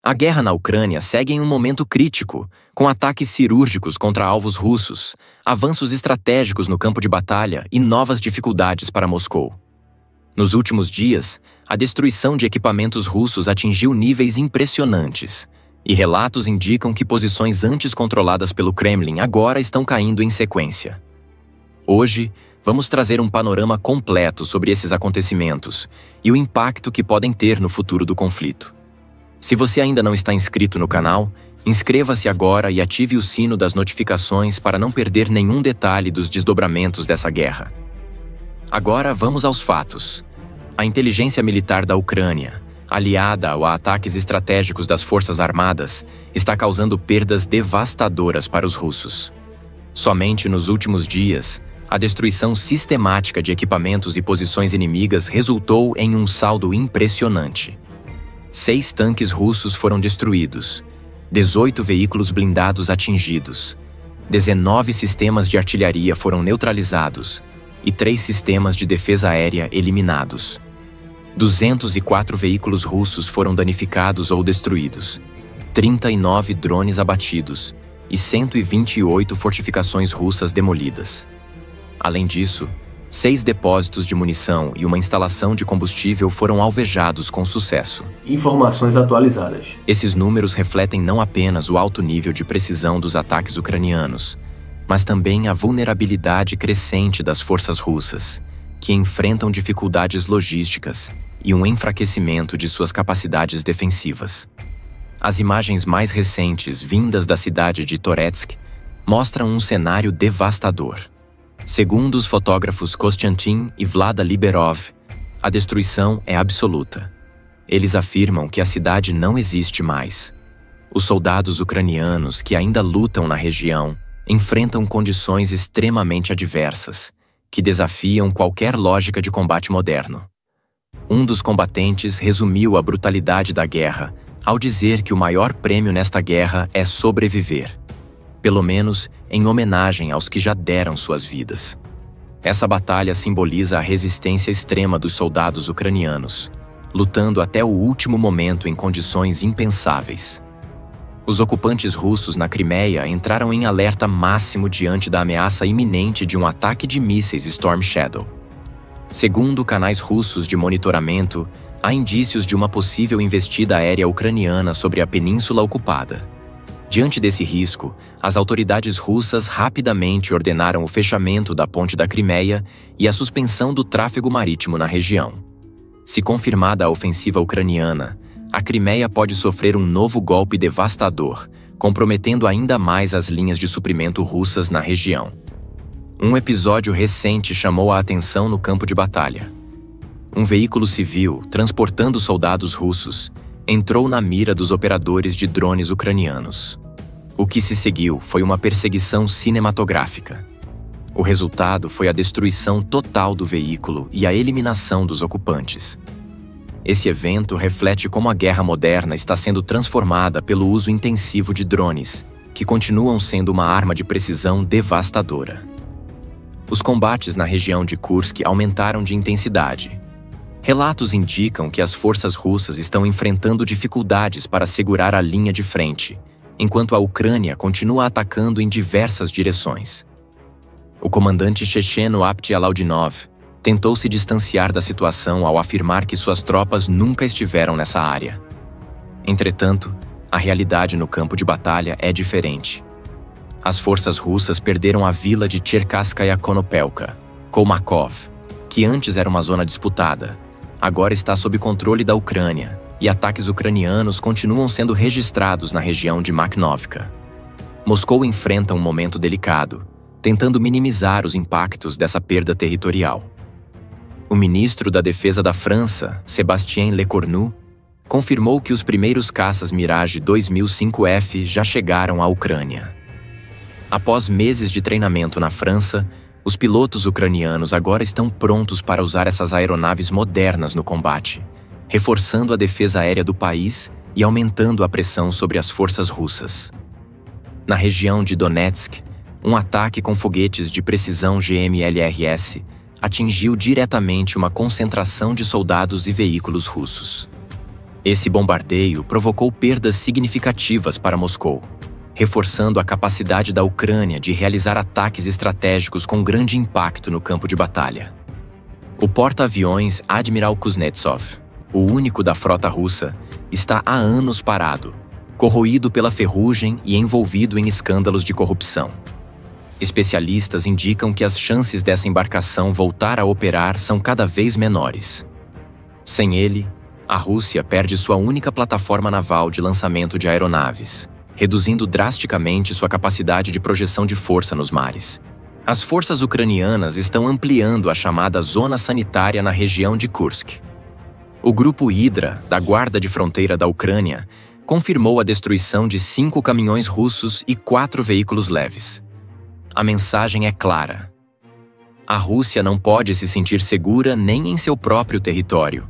A guerra na Ucrânia segue em um momento crítico, com ataques cirúrgicos contra alvos russos, avanços estratégicos no campo de batalha e novas dificuldades para Moscou. Nos últimos dias, a destruição de equipamentos russos atingiu níveis impressionantes, e relatos indicam que posições antes controladas pelo Kremlin agora estão caindo em sequência. Hoje, vamos trazer um panorama completo sobre esses acontecimentos e o impacto que podem ter no futuro do conflito. Se você ainda não está inscrito no canal, inscreva-se agora e ative o sino das notificações para não perder nenhum detalhe dos desdobramentos dessa guerra. Agora vamos aos fatos. A inteligência militar da Ucrânia, aliada a ataques estratégicos das forças armadas, está causando perdas devastadoras para os russos. Somente nos últimos dias, a destruição sistemática de equipamentos e posições inimigas resultou em um saldo impressionante. 6 tanques russos foram destruídos, 18 veículos blindados atingidos, 19 sistemas de artilharia foram neutralizados e 3 sistemas de defesa aérea eliminados. 204 veículos russos foram danificados ou destruídos, 39 drones abatidos e 128 fortificações russas demolidas. Além disso, 6 depósitos de munição e uma instalação de combustível foram alvejados com sucesso. Informações atualizadas. Esses números refletem não apenas o alto nível de precisão dos ataques ucranianos, mas também a vulnerabilidade crescente das forças russas, que enfrentam dificuldades logísticas e um enfraquecimento de suas capacidades defensivas. As imagens mais recentes, vindas da cidade de Toretsk, mostram um cenário devastador. Segundo os fotógrafos Konstantin e Vlada Liberov, a destruição é absoluta. Eles afirmam que a cidade não existe mais. Os soldados ucranianos que ainda lutam na região enfrentam condições extremamente adversas, que desafiam qualquer lógica de combate moderno. Um dos combatentes resumiu a brutalidade da guerra ao dizer que o maior prêmio nesta guerra é sobreviver, pelo menos em homenagem aos que já deram suas vidas. Essa batalha simboliza a resistência extrema dos soldados ucranianos, lutando até o último momento em condições impensáveis. Os ocupantes russos na Crimeia entraram em alerta máximo diante da ameaça iminente de um ataque de mísseis Storm Shadow. Segundo canais russos de monitoramento, há indícios de uma possível investida aérea ucraniana sobre a península ocupada. Diante desse risco, as autoridades russas rapidamente ordenaram o fechamento da ponte da Crimeia e a suspensão do tráfego marítimo na região. Se confirmada a ofensiva ucraniana, a Crimeia pode sofrer um novo golpe devastador, comprometendo ainda mais as linhas de suprimento russas na região. Um episódio recente chamou a atenção no campo de batalha. Um veículo civil, transportando soldados russos, entrou na mira dos operadores de drones ucranianos. O que se seguiu foi uma perseguição cinematográfica. O resultado foi a destruição total do veículo e a eliminação dos ocupantes. Esse evento reflete como a guerra moderna está sendo transformada pelo uso intensivo de drones, que continuam sendo uma arma de precisão devastadora. Os combates na região de Kursk aumentaram de intensidade. Relatos indicam que as forças russas estão enfrentando dificuldades para segurar a linha de frente, enquanto a Ucrânia continua atacando em diversas direções. O comandante checheno Apt Alaudinov tentou se distanciar da situação ao afirmar que suas tropas nunca estiveram nessa área. Entretanto, a realidade no campo de batalha é diferente. As forças russas perderam a vila de Cherkasskaya Konopelka, Kolmakov, que antes era uma zona disputada, agora está sob controle da Ucrânia, e ataques ucranianos continuam sendo registrados na região de Makhnovka. Moscou enfrenta um momento delicado, tentando minimizar os impactos dessa perda territorial. O ministro da Defesa da França, Sébastien Lecornu, confirmou que os primeiros caças Mirage 2005F já chegaram à Ucrânia. Após meses de treinamento na França, os pilotos ucranianos agora estão prontos para usar essas aeronaves modernas no combate, reforçando a defesa aérea do país e aumentando a pressão sobre as forças russas. Na região de Donetsk, um ataque com foguetes de precisão GMLRS atingiu diretamente uma concentração de soldados e veículos russos. Esse bombardeio provocou perdas significativas para Moscou, reforçando a capacidade da Ucrânia de realizar ataques estratégicos com grande impacto no campo de batalha. O porta-aviões Admiral Kuznetsov, o único da frota russa, está há anos parado, corroído pela ferrugem e envolvido em escândalos de corrupção. Especialistas indicam que as chances dessa embarcação voltar a operar são cada vez menores. Sem ele, a Rússia perde sua única plataforma naval de lançamento de aeronaves, reduzindo drasticamente sua capacidade de projeção de força nos mares. As forças ucranianas estão ampliando a chamada Zona Sanitária na região de Kursk. O grupo Hydra, da Guarda de Fronteira da Ucrânia, confirmou a destruição de 5 caminhões russos e 4 veículos leves. A mensagem é clara. A Rússia não pode se sentir segura nem em seu próprio território.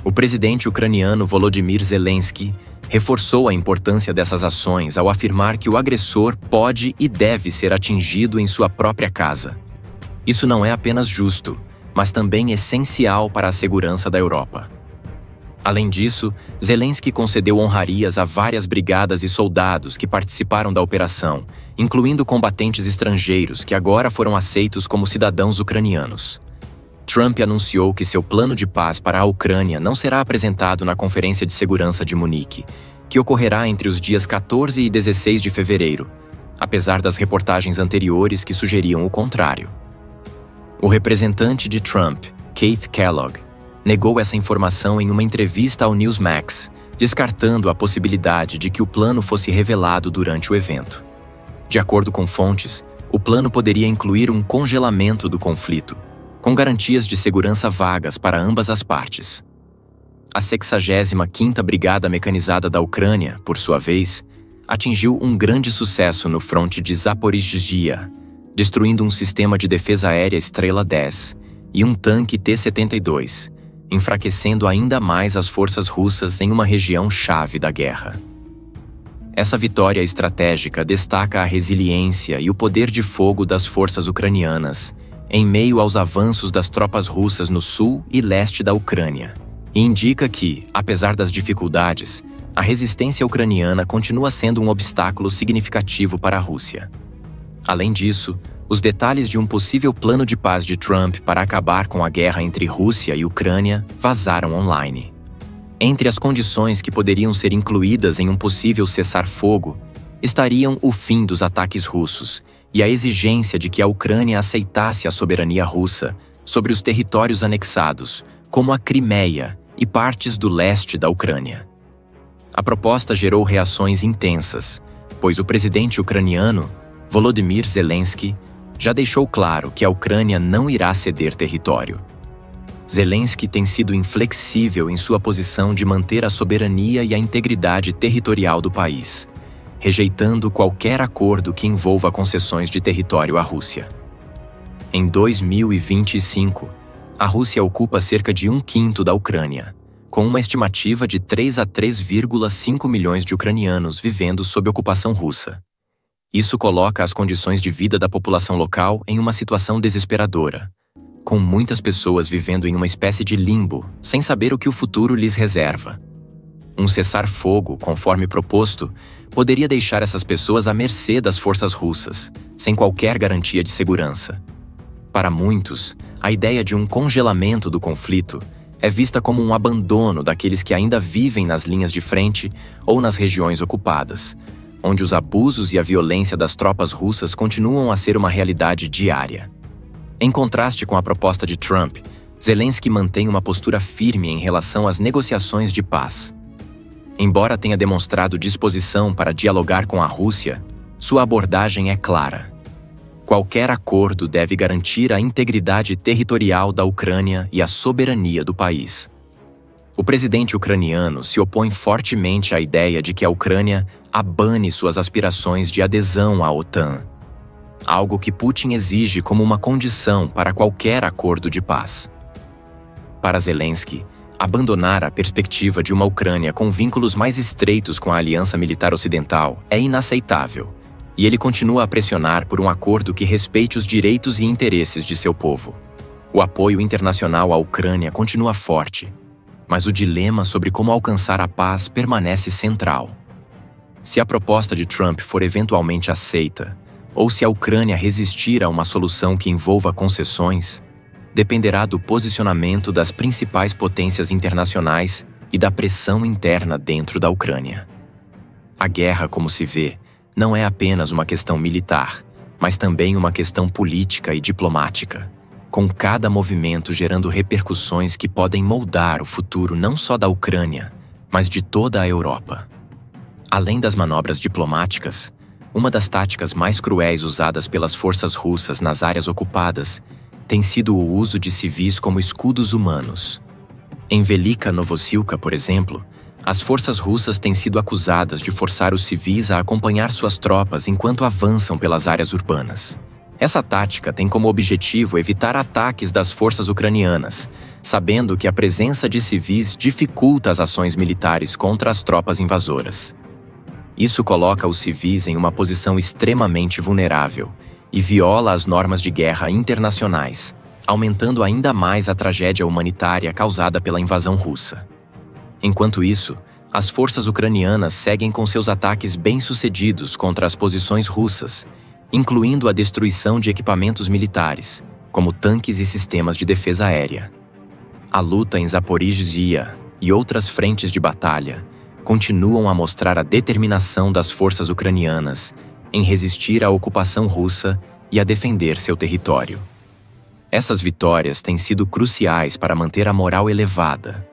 O presidente ucraniano Volodymyr Zelensky reforçou a importância dessas ações ao afirmar que o agressor pode e deve ser atingido em sua própria casa. Isso não é apenas justo, mas também essencial para a segurança da Europa. Além disso, Zelensky concedeu honrarias a várias brigadas e soldados que participaram da operação, incluindo combatentes estrangeiros que agora foram aceitos como cidadãos ucranianos. Trump anunciou que seu plano de paz para a Ucrânia não será apresentado na Conferência de Segurança de Munique, que ocorrerá entre os dias 14 e 16 de fevereiro, apesar das reportagens anteriores que sugeriam o contrário. O representante de Trump, Keith Kellogg, negou essa informação em uma entrevista ao Newsmax, descartando a possibilidade de que o plano fosse revelado durante o evento. De acordo com fontes, o plano poderia incluir um congelamento do conflito, com garantias de segurança vagas para ambas as partes. A 65ª Brigada Mecanizada da Ucrânia, por sua vez, atingiu um grande sucesso no fronte de Zaporizhzhia, destruindo um sistema de defesa aérea Estrela 10 e um tanque T-72, enfraquecendo ainda mais as forças russas em uma região-chave da guerra. Essa vitória estratégica destaca a resiliência e o poder de fogo das forças ucranianas, em meio aos avanços das tropas russas no sul e leste da Ucrânia, e indica que, apesar das dificuldades, a resistência ucraniana continua sendo um obstáculo significativo para a Rússia. Além disso, os detalhes de um possível plano de paz de Trump para acabar com a guerra entre Rússia e Ucrânia vazaram online. Entre as condições que poderiam ser incluídas em um possível cessar-fogo estariam o fim dos ataques russos e a exigência de que a Ucrânia aceitasse a soberania russa sobre os territórios anexados, como a Crimeia e partes do leste da Ucrânia. A proposta gerou reações intensas, pois o presidente ucraniano, Volodymyr Zelensky, já deixou claro que a Ucrânia não irá ceder território. Zelensky tem sido inflexível em sua posição de manter a soberania e a integridade territorial do país, rejeitando qualquer acordo que envolva concessões de território à Rússia. Em 2025, a Rússia ocupa cerca de 1/5 da Ucrânia, com uma estimativa de 3 a 3,5 milhões de ucranianos vivendo sob ocupação russa. Isso coloca as condições de vida da população local em uma situação desesperadora, com muitas pessoas vivendo em uma espécie de limbo, sem saber o que o futuro lhes reserva. Um cessar-fogo, conforme proposto, poderia deixar essas pessoas à mercê das forças russas, sem qualquer garantia de segurança. Para muitos, a ideia de um congelamento do conflito é vista como um abandono daqueles que ainda vivem nas linhas de frente ou nas regiões ocupadas, onde os abusos e a violência das tropas russas continuam a ser uma realidade diária. Em contraste com a proposta de Trump, Zelensky mantém uma postura firme em relação às negociações de paz. Embora tenha demonstrado disposição para dialogar com a Rússia, sua abordagem é clara. Qualquer acordo deve garantir a integridade territorial da Ucrânia e a soberania do país. O presidente ucraniano se opõe fortemente à ideia de que a Ucrânia abane suas aspirações de adesão à OTAN, algo que Putin exige como uma condição para qualquer acordo de paz. Para Zelensky, abandonar a perspectiva de uma Ucrânia com vínculos mais estreitos com a aliança militar ocidental é inaceitável, e ele continua a pressionar por um acordo que respeite os direitos e interesses de seu povo. O apoio internacional à Ucrânia continua forte, mas o dilema sobre como alcançar a paz permanece central. Se a proposta de Trump for eventualmente aceita, ou se a Ucrânia resistir a uma solução que envolva concessões, dependerá do posicionamento das principais potências internacionais e da pressão interna dentro da Ucrânia. A guerra, como se vê, não é apenas uma questão militar, mas também uma questão política e diplomática, com cada movimento gerando repercussões que podem moldar o futuro não só da Ucrânia, mas de toda a Europa. Além das manobras diplomáticas, uma das táticas mais cruéis usadas pelas forças russas nas áreas ocupadas tem sido o uso de civis como escudos humanos. Em Velika Novosilka, por exemplo, as forças russas têm sido acusadas de forçar os civis a acompanhar suas tropas enquanto avançam pelas áreas urbanas. Essa tática tem como objetivo evitar ataques das forças ucranianas, sabendo que a presença de civis dificulta as ações militares contra as tropas invasoras. Isso coloca os civis em uma posição extremamente vulnerável e viola as normas de guerra internacionais, aumentando ainda mais a tragédia humanitária causada pela invasão russa. Enquanto isso, as forças ucranianas seguem com seus ataques bem-sucedidos contra as posições russas, incluindo a destruição de equipamentos militares, como tanques e sistemas de defesa aérea. A luta em Zaporizhzhia e outras frentes de batalha continuam a mostrar a determinação das forças ucranianas em resistir à ocupação russa e a defender seu território. Essas vitórias têm sido cruciais para manter a moral elevada,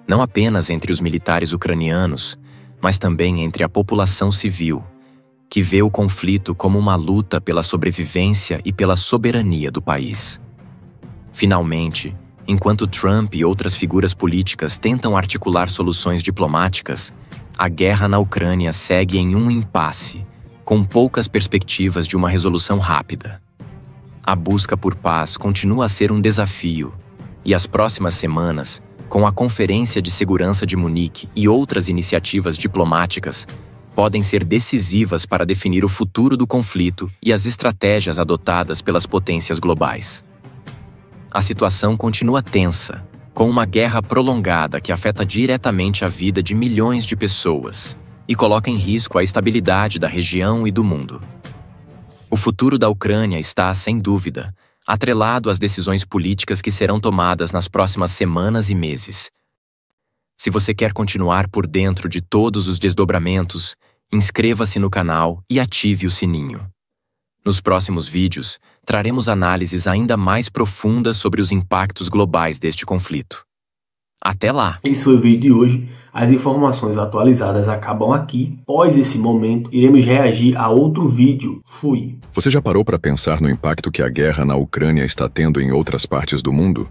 não apenas entre os militares ucranianos, mas também entre a população civil, que vê o conflito como uma luta pela sobrevivência e pela soberania do país. Finalmente, enquanto Trump e outras figuras políticas tentam articular soluções diplomáticas, a guerra na Ucrânia segue em um impasse, com poucas perspectivas de uma resolução rápida. A busca por paz continua a ser um desafio, e as próximas semanas, com a Conferência de Segurança de Munique e outras iniciativas diplomáticas, podem ser decisivas para definir o futuro do conflito e as estratégias adotadas pelas potências globais. A situação continua tensa, com uma guerra prolongada que afeta diretamente a vida de milhões de pessoas e coloca em risco a estabilidade da região e do mundo. O futuro da Ucrânia está, sem dúvida, atrelado às decisões políticas que serão tomadas nas próximas semanas e meses. Se você quer continuar por dentro de todos os desdobramentos, inscreva-se no canal e ative o sininho. Nos próximos vídeos, traremos análises ainda mais profundas sobre os impactos globais deste conflito. Até lá! Esse foi o vídeo de hoje. As informações atualizadas acabam aqui. Após esse momento, iremos reagir a outro vídeo. Fui! Você já parou para pensar no impacto que a guerra na Ucrânia está tendo em outras partes do mundo?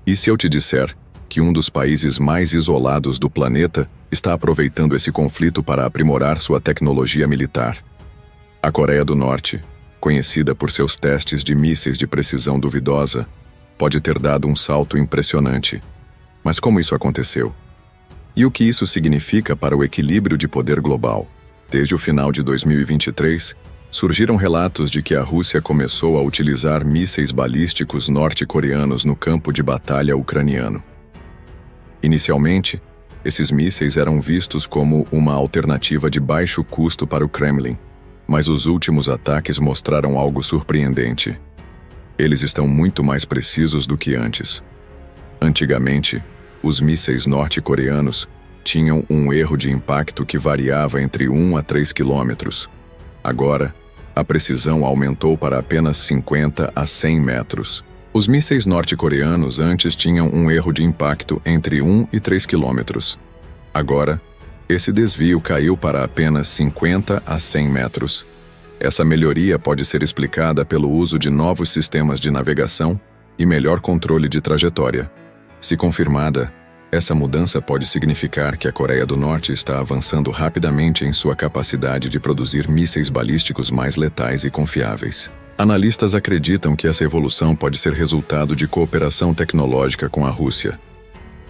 E se eu te disser que um dos países mais isolados do planeta está aproveitando esse conflito para aprimorar sua tecnologia militar? A Coreia do Norte, conhecida por seus testes de mísseis de precisão duvidosa, pode ter dado um salto impressionante. Mas como isso aconteceu? E o que isso significa para o equilíbrio de poder global? Desde o final de 2023, surgiram relatos de que a Rússia começou a utilizar mísseis balísticos norte-coreanos no campo de batalha ucraniano. Inicialmente, esses mísseis eram vistos como uma alternativa de baixo custo para o Kremlin, mas os últimos ataques mostraram algo surpreendente. Eles estão muito mais precisos do que antes. Antigamente, os mísseis norte-coreanos tinham um erro de impacto que variava entre 1 a 3 quilômetros. Agora, a precisão aumentou para apenas 50 a 100 metros. Os mísseis norte-coreanos antes tinham um erro de impacto entre 1 e 3 quilômetros. Agora, esse desvio caiu para apenas 50 a 100 metros. Essa melhoria pode ser explicada pelo uso de novos sistemas de navegação e melhor controle de trajetória. Se confirmada, essa mudança pode significar que a Coreia do Norte está avançando rapidamente em sua capacidade de produzir mísseis balísticos mais letais e confiáveis. Analistas acreditam que essa evolução pode ser resultado de cooperação tecnológica com a Rússia.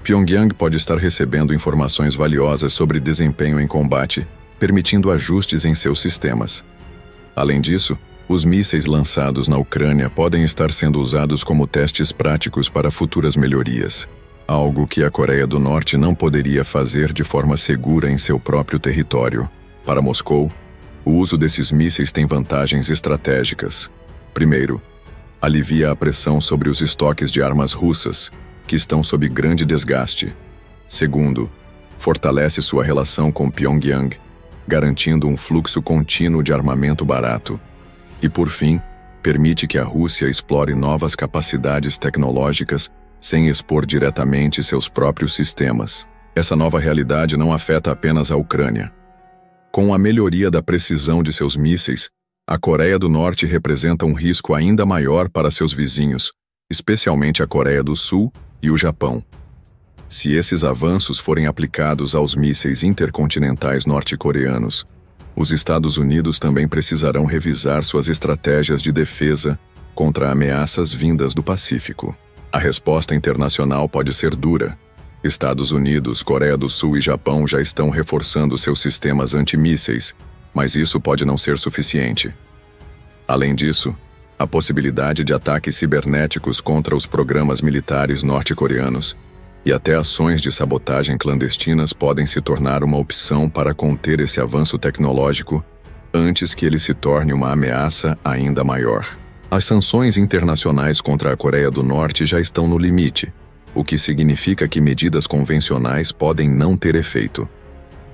Pyongyang pode estar recebendo informações valiosas sobre desempenho em combate, permitindo ajustes em seus sistemas. Além disso, os mísseis lançados na Ucrânia podem estar sendo usados como testes práticos para futuras melhorias. algo que a Coreia do Norte não poderia fazer de forma segura em seu próprio território. Para Moscou, o uso desses mísseis tem vantagens estratégicas. Primeiro, alivia a pressão sobre os estoques de armas russas, que estão sob grande desgaste. Segundo, fortalece sua relação com Pyongyang, garantindo um fluxo contínuo de armamento barato. E, por fim, permite que a Rússia explore novas capacidades tecnológicas sem expor diretamente seus próprios sistemas. Essa nova realidade não afeta apenas a Ucrânia. Com a melhoria da precisão de seus mísseis, a Coreia do Norte representa um risco ainda maior para seus vizinhos, especialmente a Coreia do Sul e o Japão. Se esses avanços forem aplicados aos mísseis intercontinentais norte-coreanos, os Estados Unidos também precisarão revisar suas estratégias de defesa contra ameaças vindas do Pacífico. A resposta internacional pode ser dura. Estados Unidos, Coreia do Sul e Japão já estão reforçando seus sistemas antimísseis, mas isso pode não ser suficiente. Além disso, a possibilidade de ataques cibernéticos contra os programas militares norte-coreanos e até ações de sabotagem clandestinas podem se tornar uma opção para conter esse avanço tecnológico antes que ele se torne uma ameaça ainda maior. As sanções internacionais contra a Coreia do Norte já estão no limite, o que significa que medidas convencionais podem não ter efeito.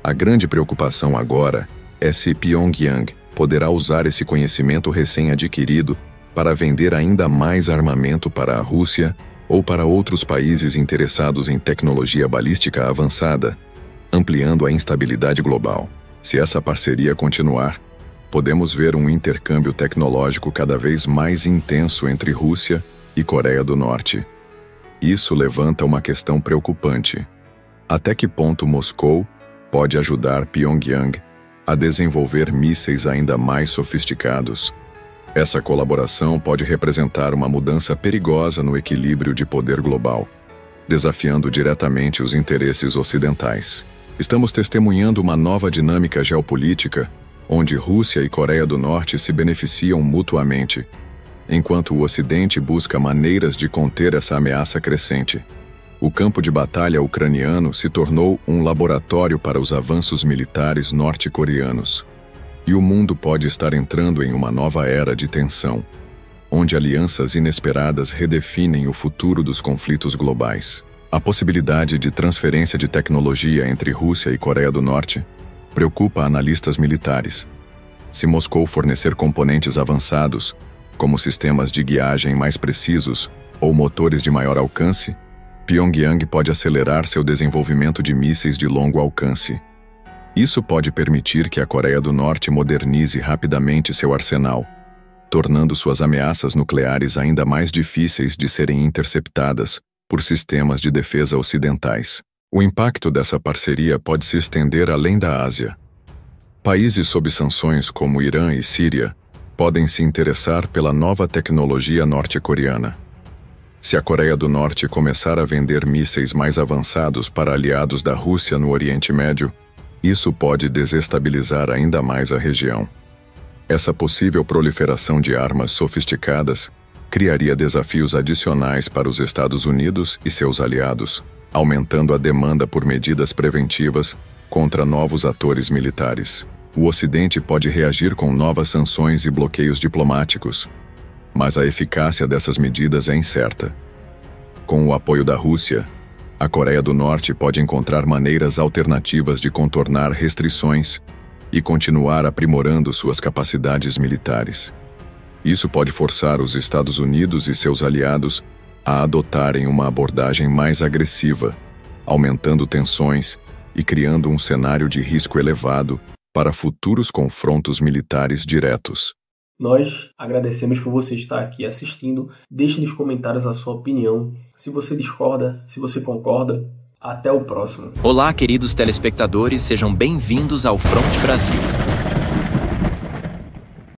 A grande preocupação agora é se Pyongyang poderá usar esse conhecimento recém-adquirido para vender ainda mais armamento para a Rússia ou para outros países interessados em tecnologia balística avançada, ampliando a instabilidade global. Se essa parceria continuar, podemos ver um intercâmbio tecnológico cada vez mais intenso entre Rússia e Coreia do Norte. Isso levanta uma questão preocupante. Até que ponto Moscou pode ajudar Pyongyang a desenvolver mísseis ainda mais sofisticados? Essa colaboração pode representar uma mudança perigosa no equilíbrio de poder global, desafiando diretamente os interesses ocidentais. Estamos testemunhando uma nova dinâmica geopolítica, onde Rússia e Coreia do Norte se beneficiam mutuamente, enquanto o Ocidente busca maneiras de conter essa ameaça crescente. O campo de batalha ucraniano se tornou um laboratório para os avanços militares norte-coreanos. E o mundo pode estar entrando em uma nova era de tensão, onde alianças inesperadas redefinem o futuro dos conflitos globais. A possibilidade de transferência de tecnologia entre Rússia e Coreia do Norte preocupa analistas militares. Se Moscou fornecer componentes avançados, como sistemas de guiagem mais precisos ou motores de maior alcance, Pyongyang pode acelerar seu desenvolvimento de mísseis de longo alcance. Isso pode permitir que a Coreia do Norte modernize rapidamente seu arsenal, tornando suas ameaças nucleares ainda mais difíceis de serem interceptadas por sistemas de defesa ocidentais. O impacto dessa parceria pode se estender além da Ásia. Países sob sanções como Irã e Síria podem se interessar pela nova tecnologia norte-coreana. Se a Coreia do Norte começar a vender mísseis mais avançados para aliados da Rússia no Oriente Médio, isso pode desestabilizar ainda mais a região. Essa possível proliferação de armas sofisticadas criaria desafios adicionais para os Estados Unidos e seus aliados, aumentando a demanda por medidas preventivas contra novos atores militares. O Ocidente pode reagir com novas sanções e bloqueios diplomáticos, mas a eficácia dessas medidas é incerta. Com o apoio da Rússia, a Coreia do Norte pode encontrar maneiras alternativas de contornar restrições e continuar aprimorando suas capacidades militares. Isso pode forçar os Estados Unidos e seus aliados a adotarem uma abordagem mais agressiva, aumentando tensões e criando um cenário de risco elevado para futuros confrontos militares diretos. Nós agradecemos por você estar aqui assistindo. Deixe nos comentários a sua opinião. Se você discorda, se você concorda. Até o próximo. Olá, queridos telespectadores, sejam bem-vindos ao Front Brasil.